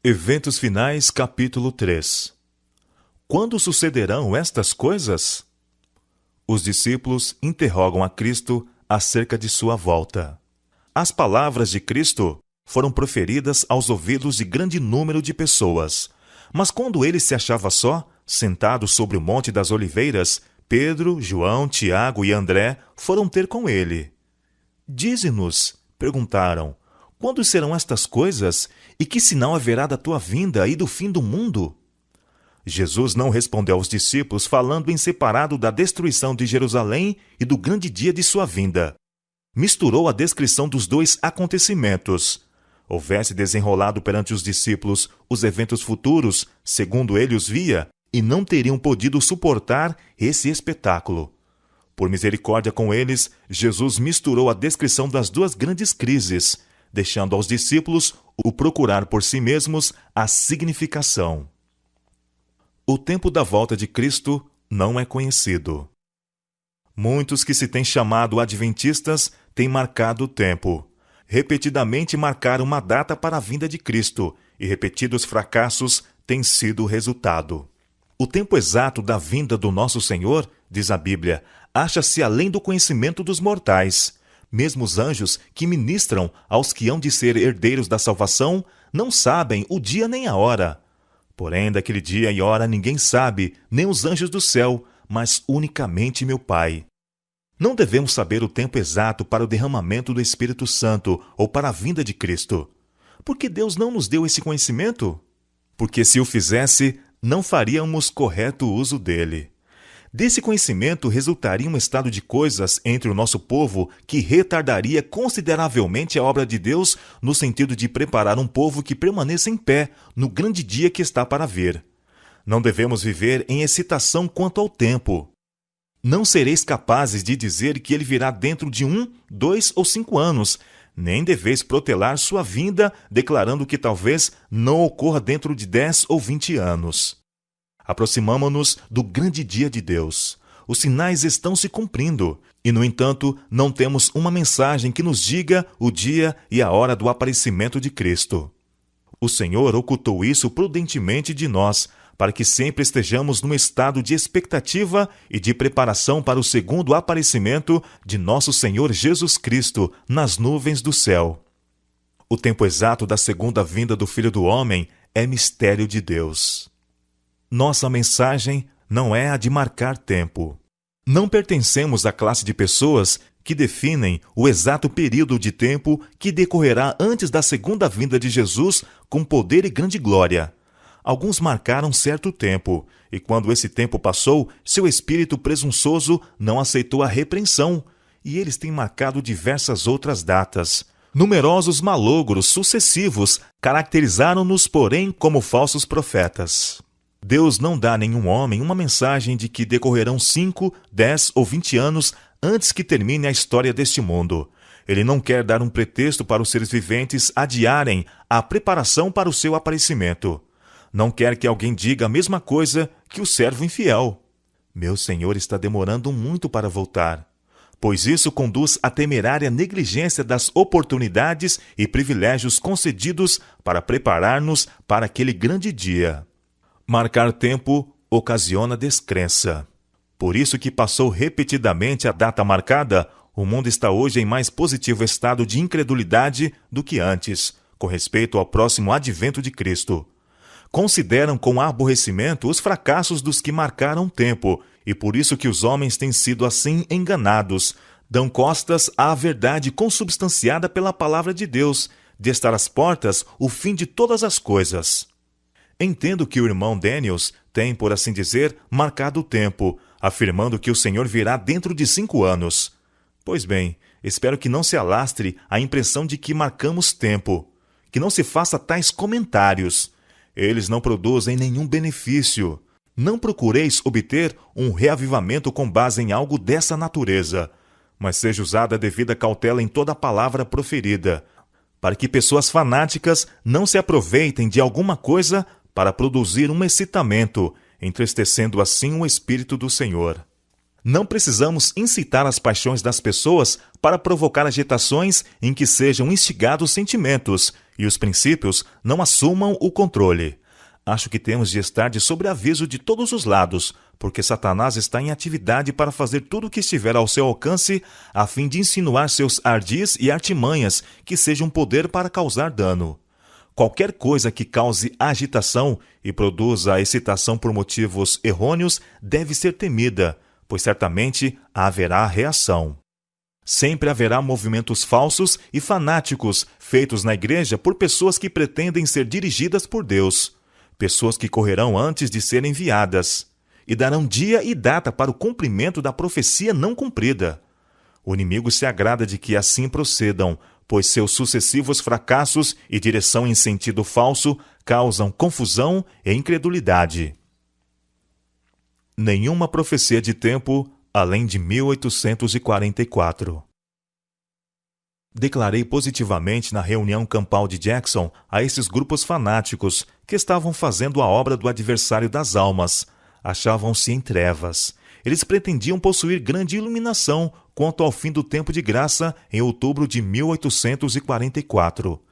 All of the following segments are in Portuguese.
Eventos finais, capítulo 3. Quando sucederão estas coisas? Os discípulos interrogam a Cristo acerca de sua volta. As palavras de Cristo foram proferidas aos ouvidos de grande número de pessoas. Mas quando ele se achava só, sentado sobre o Monte das Oliveiras, Pedro, João, Tiago e André foram ter com ele. Dize-nos, perguntaram, quando serão estas coisas, e que sinal haverá da tua vinda e do fim do mundo? Jesus não respondeu aos discípulos falando em separado da destruição de Jerusalém e do grande dia de sua vinda. Misturou a descrição dos dois acontecimentos. Houvesse desenrolado perante os discípulos os eventos futuros, segundo ele os via, e não teriam podido suportar esse espetáculo. Por misericórdia com eles, Jesus misturou a descrição das duas grandes crises, deixando aos discípulos o procurar por si mesmos a significação. O tempo da volta de Cristo não é conhecido. Muitos que se têm chamado adventistas têm marcado o tempo. Repetidamente marcaram uma data para a vinda de Cristo, e repetidos fracassos têm sido o resultado. O tempo exato da vinda do nosso Senhor, diz a Bíblia, acha-se além do conhecimento dos mortais. Mesmo os anjos que ministram aos que hão de ser herdeiros da salvação não sabem o dia nem a hora. Porém, daquele dia e hora ninguém sabe, nem os anjos do céu, mas unicamente meu Pai. Não devemos saber o tempo exato para o derramamento do Espírito Santo ou para a vinda de Cristo. Por que Deus não nos deu esse conhecimento? Porque se o fizesse, não faríamos correto uso dele. Desse conhecimento resultaria um estado de coisas entre o nosso povo que retardaria consideravelmente a obra de Deus no sentido de preparar um povo que permaneça em pé no grande dia que está para vir. Não devemos viver em excitação quanto ao tempo. Não sereis capazes de dizer que ele virá dentro de 1, 2 ou 5 anos, nem deveis protelar sua vinda, declarando que talvez não ocorra dentro de 10 ou 20 anos. Aproximamo-nos do grande dia de Deus. Os sinais estão se cumprindo, e, no entanto, não temos uma mensagem que nos diga o dia e a hora do aparecimento de Cristo. O Senhor ocultou isso prudentemente de nós, para que sempre estejamos num estado de expectativa e de preparação para o segundo aparecimento de nosso Senhor Jesus Cristo nas nuvens do céu. O tempo exato da segunda vinda do Filho do Homem é mistério de Deus. Nossa mensagem não é a de marcar tempo. Não pertencemos à classe de pessoas que definem o exato período de tempo que decorrerá antes da segunda vinda de Jesus com poder e grande glória. Alguns marcaram certo tempo, e quando esse tempo passou, seu espírito presunçoso não aceitou a repreensão, e eles têm marcado diversas outras datas. Numerosos malogros sucessivos caracterizaram-nos, porém, como falsos profetas. Deus não dá a nenhum homem uma mensagem de que decorrerão 5, 10 ou 20 anos antes que termine a história deste mundo. Ele não quer dar um pretexto para os seres viventes adiarem a preparação para o seu aparecimento. Não quer que alguém diga a mesma coisa que o servo infiel. Meu Senhor está demorando muito para voltar, pois isso conduz à temerária negligência das oportunidades e privilégios concedidos para preparar-nos para aquele grande dia. Marcar tempo ocasiona descrença. Por isso que passou repetidamente a data marcada, o mundo está hoje em mais positivo estado de incredulidade do que antes, com respeito ao próximo advento de Cristo. Consideram com aborrecimento os fracassos dos que marcaram tempo, e por isso que os homens têm sido assim enganados, dão costas à verdade consubstanciada pela palavra de Deus, de estar às portas o fim de todas as coisas. Entendo que o irmão Daniels tem, por assim dizer, marcado o tempo, afirmando que o Senhor virá dentro de 5 anos. Pois bem, espero que não se alastre a impressão de que marcamos tempo, que não se faça tais comentários. Eles não produzem nenhum benefício. Não procureis obter um reavivamento com base em algo dessa natureza, mas seja usada a devida cautela em toda a palavra proferida, para que pessoas fanáticas não se aproveitem de alguma coisa para produzir um excitamento, entristecendo assim o Espírito do Senhor. Não precisamos incitar as paixões das pessoas para provocar agitações em que sejam instigados sentimentos e os princípios não assumam o controle. Acho que temos de estar de sobreaviso de todos os lados, porque Satanás está em atividade para fazer tudo o que estiver ao seu alcance, a fim de insinuar seus ardis e artimanhas que sejam poder para causar dano. Qualquer coisa que cause agitação e produza excitação por motivos errôneos deve ser temida, pois certamente haverá reação. Sempre haverá movimentos falsos e fanáticos feitos na igreja por pessoas que pretendem ser dirigidas por Deus. Pessoas que correrão antes de serem enviadas e darão dia e data para o cumprimento da profecia não cumprida. O inimigo se agrada de que assim procedam, pois seus sucessivos fracassos e direção em sentido falso causam confusão e incredulidade. Nenhuma profecia de tempo além de 1844. Declarei positivamente na reunião campal de Jackson a esses grupos fanáticos que estavam fazendo a obra do adversário das almas. Achavam-se em trevas. Eles pretendiam possuir grande iluminação quanto ao fim do tempo de graça em outubro de 1844.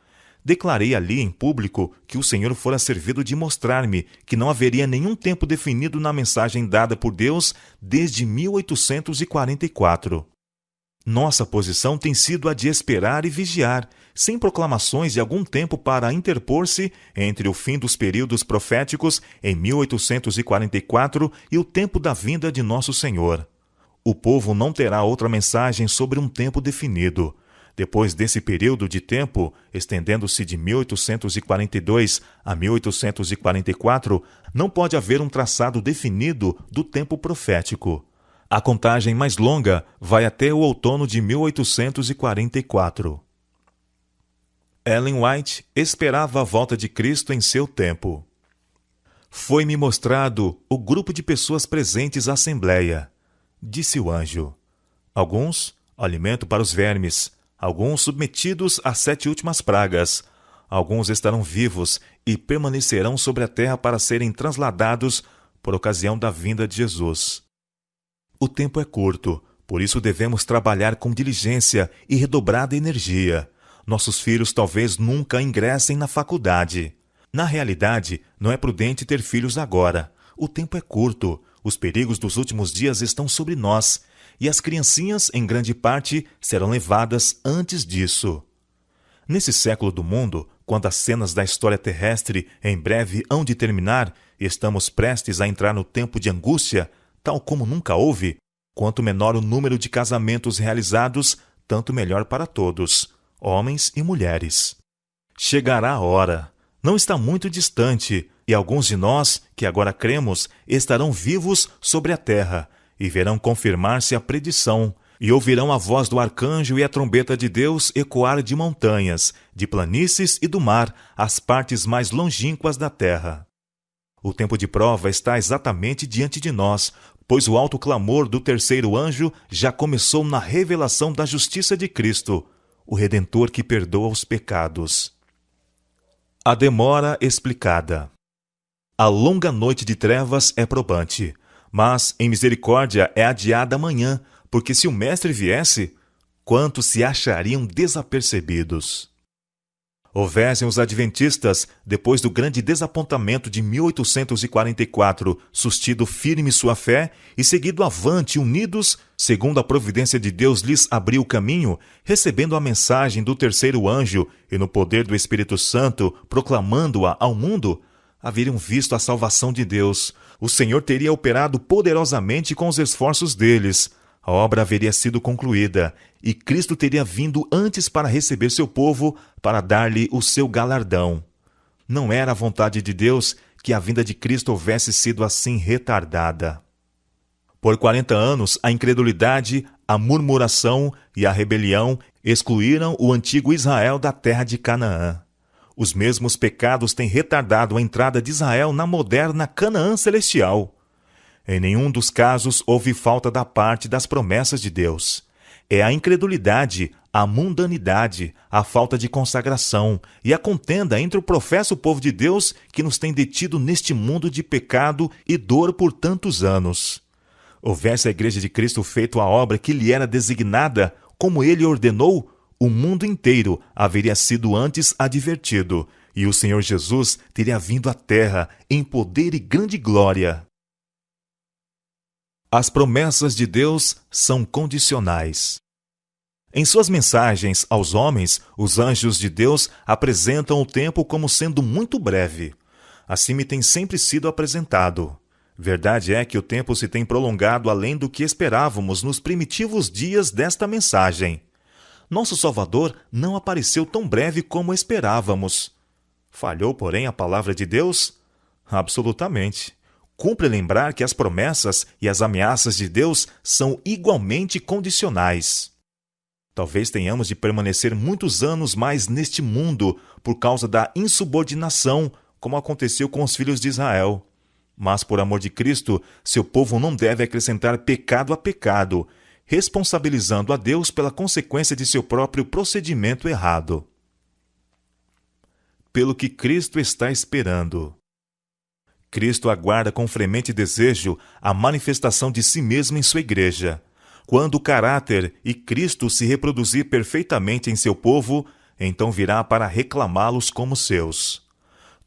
Declarei ali em público que o Senhor fora servido de mostrar-me que não haveria nenhum tempo definido na mensagem dada por Deus desde 1844. Nossa posição tem sido a de esperar e vigiar, sem proclamações de algum tempo para interpor-se entre o fim dos períodos proféticos em 1844 e o tempo da vinda de nosso Senhor. O povo não terá outra mensagem sobre um tempo definido. Depois desse período de tempo, estendendo-se de 1842 a 1844, não pode haver um traçado definido do tempo profético. A contagem mais longa vai até o outono de 1844. Ellen White esperava a volta de Cristo em seu tempo. Foi-me mostrado o grupo de pessoas presentes à assembleia. Disse o anjo. Alguns, alimento para os vermes, alguns submetidos às 7 últimas pragas. Alguns estarão vivos e permanecerão sobre a terra para serem transladados por ocasião da vinda de Jesus. O tempo é curto, por isso devemos trabalhar com diligência e redobrada energia. Nossos filhos talvez nunca ingressem na faculdade. Na realidade, não é prudente ter filhos agora. O tempo é curto, os perigos dos últimos dias estão sobre nós, e as criancinhas, em grande parte, serão levadas antes disso. Nesse século do mundo, quando as cenas da história terrestre em breve hão de terminar e estamos prestes a entrar no tempo de angústia, tal como nunca houve, quanto menor o número de casamentos realizados, tanto melhor para todos, homens e mulheres. Chegará a hora, não está muito distante, e alguns de nós, que agora cremos, estarão vivos sobre a terra, e verão confirmar-se a predição, e ouvirão a voz do arcanjo e a trombeta de Deus ecoar de montanhas, de planícies e do mar, as partes mais longínquas da terra. O tempo de prova está exatamente diante de nós, pois o alto clamor do terceiro anjo já começou na revelação da justiça de Cristo, o Redentor que perdoa os pecados. A demora explicada. A longa noite de trevas é probante, mas em misericórdia é adiada amanhã, porque se o Mestre viesse, quantos se achariam desapercebidos? Houvessem os adventistas, depois do grande desapontamento de 1844, sustido firme sua fé e seguido avante unidos, segundo a providência de Deus lhes abriu o caminho, recebendo a mensagem do terceiro anjo e no poder do Espírito Santo, proclamando-a ao mundo, haveriam visto a salvação de Deus. O Senhor teria operado poderosamente com os esforços deles. A obra haveria sido concluída, e Cristo teria vindo antes para receber seu povo, para dar-lhe o seu galardão. Não era a vontade de Deus que a vinda de Cristo houvesse sido assim retardada. Por 40 anos, a incredulidade, a murmuração e a rebelião excluíram o antigo Israel da terra de Canaã. Os mesmos pecados têm retardado a entrada de Israel na moderna Canaã celestial. Em nenhum dos casos houve falta da parte das promessas de Deus. É a incredulidade, a mundanidade, a falta de consagração e a contenda entre o professo povo de Deus que nos tem detido neste mundo de pecado e dor por tantos anos. Houvesse a Igreja de Cristo feito a obra que lhe era designada, como ele ordenou, o mundo inteiro haveria sido antes advertido, e o Senhor Jesus teria vindo à terra em poder e grande glória. As promessas de Deus são condicionais. Em suas mensagens aos homens, os anjos de Deus apresentam o tempo como sendo muito breve. Assim me tem sempre sido apresentado. Verdade é que o tempo se tem prolongado além do que esperávamos nos primitivos dias desta mensagem. Nosso Salvador não apareceu tão breve como esperávamos. Falhou, porém, a palavra de Deus? Absolutamente. Cumpre lembrar que as promessas e as ameaças de Deus são igualmente condicionais. Talvez tenhamos de permanecer muitos anos mais neste mundo por causa da insubordinação, como aconteceu com os filhos de Israel. Mas, por amor de Cristo, seu povo não deve acrescentar pecado a pecado, responsabilizando a Deus pela consequência de seu próprio procedimento errado. Pelo que Cristo está esperando. Cristo aguarda com fremente desejo a manifestação de si mesmo em sua igreja. Quando o caráter e Cristo se reproduzir perfeitamente em seu povo, então virá para reclamá-los como seus.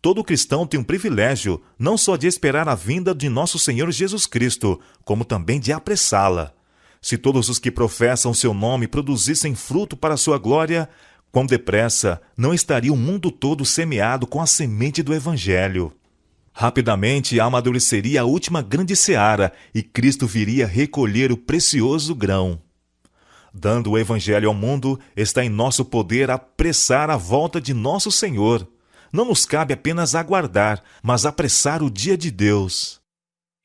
Todo cristão tem um privilégio, não só de esperar a vinda de nosso Senhor Jesus Cristo, como também de apressá-la. Se todos os que professam seu nome produzissem fruto para sua glória, quão depressa não estaria o mundo todo semeado com a semente do Evangelho. Rapidamente amadureceria a última grande seara e Cristo viria recolher o precioso grão. Dando o Evangelho ao mundo, está em nosso poder apressar a volta de nosso Senhor. Não nos cabe apenas aguardar, mas apressar o dia de Deus.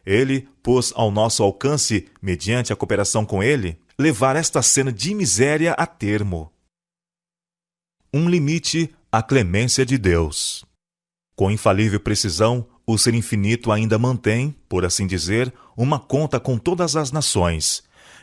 Ele pôs ao nosso alcance, mediante a cooperação com Ele, levar esta cena de miséria a termo. Um limite à clemência de Deus. Com infalível precisão, o Ser Infinito ainda mantém, por assim dizer, uma conta com todas as nações.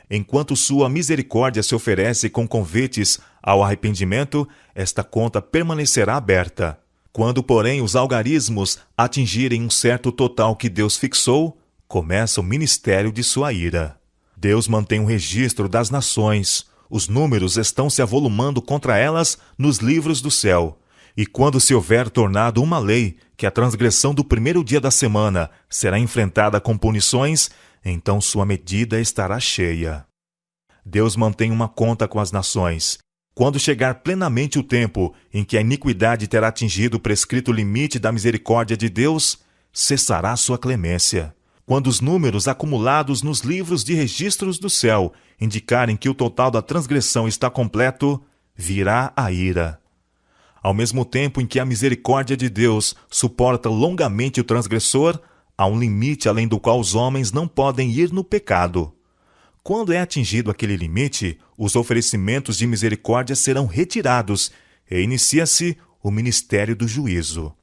Enquanto sua misericórdia se oferece com convites ao arrependimento, esta conta permanecerá aberta. Quando, porém, os algarismos atingirem um certo total que Deus fixou, começa o ministério de sua ira. Deus mantém um registro das nações. Os números estão se avolumando contra elas nos livros do céu. E quando se houver tornado uma lei que a transgressão do primeiro dia da semana será enfrentada com punições, então sua medida estará cheia. Deus mantém uma conta com as nações. Quando chegar plenamente o tempo em que a iniquidade terá atingido o prescrito limite da misericórdia de Deus, cessará sua clemência. Quando os números acumulados nos livros de registros do céu indicarem que o total da transgressão está completo, virá a ira. Ao mesmo tempo em que a misericórdia de Deus suporta longamente o transgressor, há um limite além do qual os homens não podem ir no pecado. Quando é atingido aquele limite, os oferecimentos de misericórdia serão retirados e inicia-se o ministério do juízo.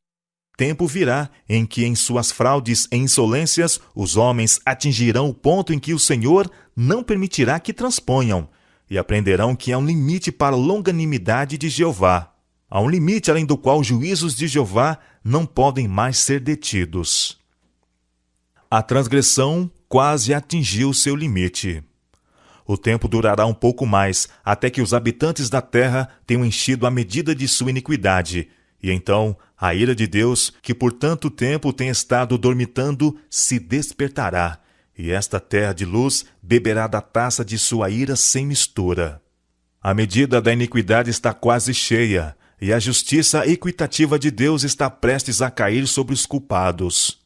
Tempo virá em que, em suas fraudes e insolências, os homens atingirão o ponto em que o Senhor não permitirá que transponham, e aprenderão que há um limite para a longanimidade de Jeová. Há um limite além do qual os juízos de Jeová não podem mais ser detidos. A transgressão quase atingiu seu limite. O tempo durará um pouco mais, até que os habitantes da terra tenham enchido a medida de sua iniquidade, e então a ira de Deus, que por tanto tempo tem estado dormitando, se despertará, e esta terra de luz beberá da taça de sua ira sem mistura. A medida da iniquidade está quase cheia, e a justiça equitativa de Deus está prestes a cair sobre os culpados.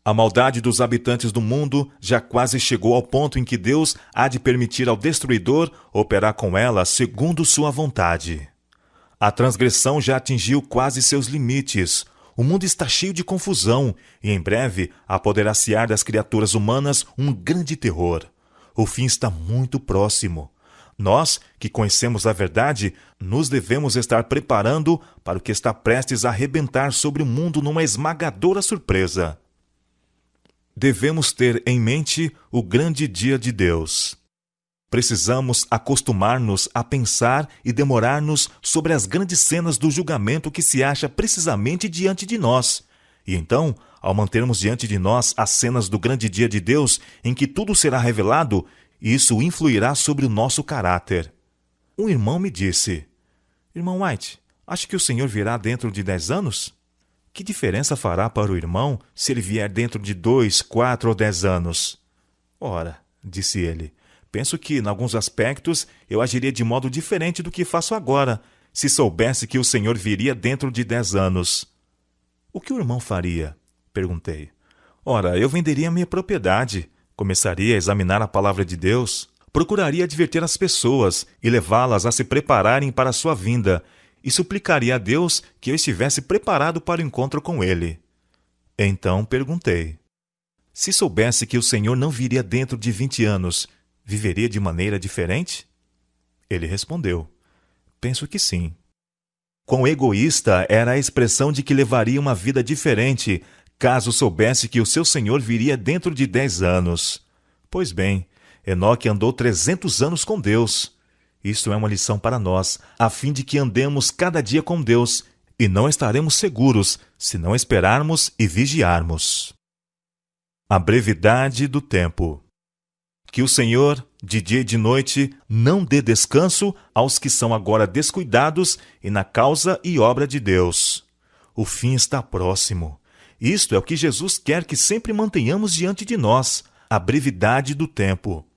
A maldade dos habitantes do mundo já quase chegou ao ponto em que Deus há de permitir ao destruidor operar com ela segundo sua vontade. A transgressão já atingiu quase seus limites. O mundo está cheio de confusão, e em breve apoderar-se-á das criaturas humanas um grande terror. O fim está muito próximo. Nós, que conhecemos a verdade, nos devemos estar preparando para o que está prestes a arrebentar sobre o mundo numa esmagadora surpresa. Devemos ter em mente o grande dia de Deus. Precisamos acostumar-nos a pensar e demorar-nos sobre as grandes cenas do julgamento que se acha precisamente diante de nós. E então, ao mantermos diante de nós as cenas do grande dia de Deus, em que tudo será revelado, isso influirá sobre o nosso caráter. Um irmão me disse: Irmão White, acha que o Senhor virá dentro de 10 anos? Que diferença fará para o irmão se ele vier dentro de 2, 4 ou 10 anos? Ora, disse ele, penso que, em alguns aspectos, eu agiria de modo diferente do que faço agora, se soubesse que o Senhor viria dentro de 10 anos. O que o irmão faria? Perguntei. Ora, eu venderia minha propriedade, começaria a examinar a palavra de Deus, procuraria advertir as pessoas e levá-las a se prepararem para a sua vinda, e suplicaria a Deus que eu estivesse preparado para o encontro com ele. Então perguntei: se soubesse que o Senhor não viria dentro de 20 anos, viveria de maneira diferente? Ele respondeu: penso que sim. Quão egoísta era a expressão de que levaria uma vida diferente, caso soubesse que o seu Senhor viria dentro de 10 anos. Pois bem, Enoque andou 300 anos com Deus. Isto é uma lição para nós, a fim de que andemos cada dia com Deus, e não estaremos seguros se não esperarmos e vigiarmos. A brevidade do tempo. Que o Senhor, de dia e de noite, não dê descanso aos que são agora descuidados e na causa e obra de Deus. O fim está próximo. Isto é o que Jesus quer que sempre mantenhamos diante de nós, a brevidade do tempo.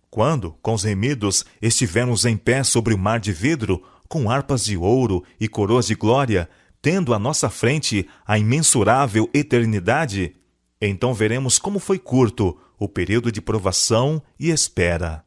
Quando, com os remidos, estivermos em pé sobre o mar de vidro, com harpas de ouro e coroas de glória, tendo à nossa frente a imensurável eternidade, então veremos como foi curto o período de provação e espera.